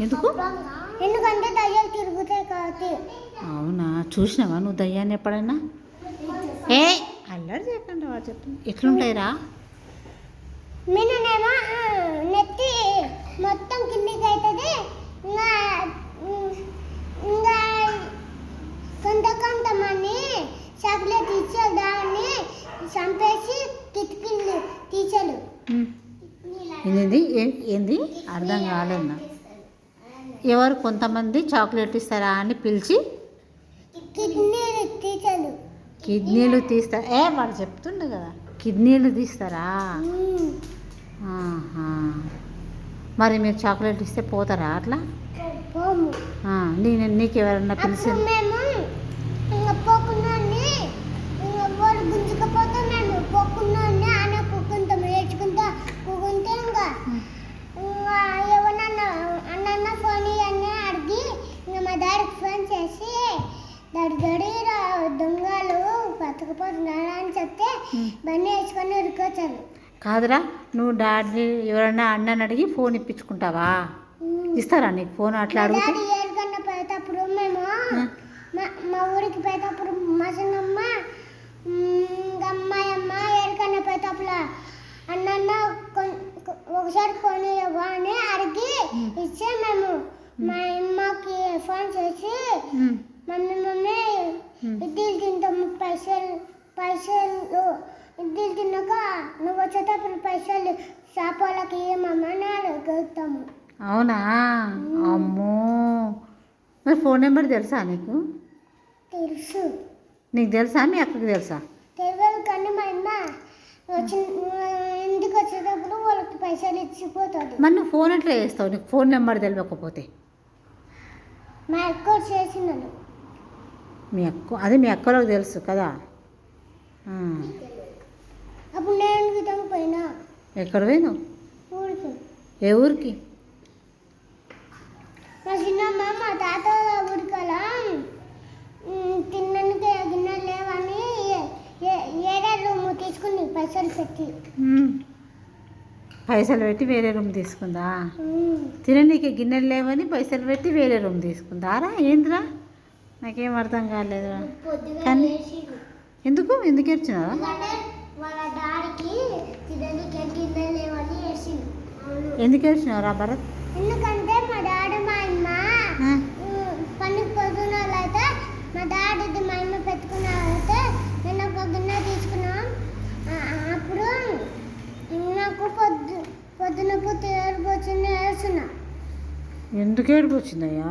ఎందుకు? ఎందుకంటే దయ్యాలు తిరుగుతాయి కాబట్టి. అవునా, చూసినావా నువ్వు దయ్యాన్ని ఎప్పుడైనా? ఏ అల్లరి చేయకుండా వాడు చెప్తుంది. ఎట్లుంటాయిరా? మీనేమో నెత్తి మొత్తం కిందికి అవుతుంది. ఇంకా ఇంకా కొంతమంది చాక్లెట్ ఇచ్చే దాన్ని చంపేసి కిటికీలు తీసాడు. ఏంది ఏంది అర్థం కాలేదు. ఎవరు కొంతమంది చాక్లెట్ ఇస్తారా అని పిలిచి కిడ్నీలు తీసాడు. కిడ్నీలు తీస్తారా? వాడు చెప్తుండే కదా, కిడ్నీలు తీస్తారా? ఆహా. మరి మీరు చాక్లెట్ ఇస్తే పోతారా అట్లా? పోము. నీకు ఎవరన్నా పిలిచి మేము ఇంకా పోకుండా వాళ్ళు గుంజుకపోతే మేము పోకుండా ఆయన కూకుంటాం, ఏడ్చుకుంటా కూకుంటే ఇంకా ఎవరన్నా అన్న ఫోన్ ఇవన్నీ అడిగి ఇంకా మా డాడీకి ఫోన్ చేసి డాడీ దొంగలు బతకపోతున్నారా అని చెప్తే బండి వేసుకొని ఉరికొచ్చారు. కాదురా, నువ్వు డాడీ ఎవరన్నా అన్నని అడిగి ఫోన్ ఇప్పించుకుంటావా? ఇస్తారా నీకు ఫోన్ అట్లా అడుగుతా? ఏడుకన్నా పోయేటప్పుడు మేము మా ఊరికి పోయేటప్పుడు మా చిన్నమ్మ అమ్మాయమ్మ ఏడుకన్నా పోయేటప్పుడు అన్న ఒకసారి ఫోన్ ఇవ్వవా అని అడిగి ఇచ్చే మేము మా అమ్మకి ఫోన్ చేసి మమ్మీ ఇడ్లీలు తింటాము, పైసలు ఇడ్లీలు తిన్నాక నువ్వు వచ్చేటప్పుడు పైసలు షాప్ వాళ్ళకి ఇవ్వమని అడుగుతాము. అవునా? అమ్మో, మరి ఫోన్ నెంబర్ తెలుసా నీకు? తెలుసు. నీకు తెలుసా? మీ అక్కకి తెలుసా? తెలియదు, కానీ మా అమ్మ ఇంటికి వచ్చేటప్పుడు వాళ్ళకి పైసలు ఇచ్చిపోతుంది. మరి నువ్వు ఫోన్ ఎట్లా చేస్తావు నీకు ఫోన్ నెంబర్ తెలియకపోతే? మా అక్క చేసినాను. మీ అక్క, అదే మీ అక్కలోకి తెలుసు కదా. అప్పుడు నేను గిటంగా పోయినా. ఎక్కడ పోయినావు? ఊరికి. ఏ ఊరికి? మా చిన్నమ్మ మా తాత ఊరికలా తినడానికి గిన్నెలు లేవని ఏడే రూమ్ తీసుకుని పైసలు పెట్టి వేరే రూమ్ తీసుకుందా? తిననీకి గిన్నెలు లేవని పైసలు పెట్టి వేరే రూమ్ తీసుకుందారా? ఏందిరా, నాకేం అర్థం కాలేదు. కానీ ఎందుకు ఏడ్చినారా? ఎందుకు ఏడ్చినారా భరత్? ఎందుకంటే మా డాడీ మా అమ్మ పనికి పోతున్న వాళ్ళైతే మా డాడీది మా అమ్మ పెట్టుకున్న వాళ్ళైతే నేను ఒక గిన్నె తీసుకున్నాం. అప్పుడు నాకు పొద్దున ఏడుపు వచ్చింది, ఏడుస్తున్నా. ఎందుకు ఏడుపు వచ్చిందయ్యా?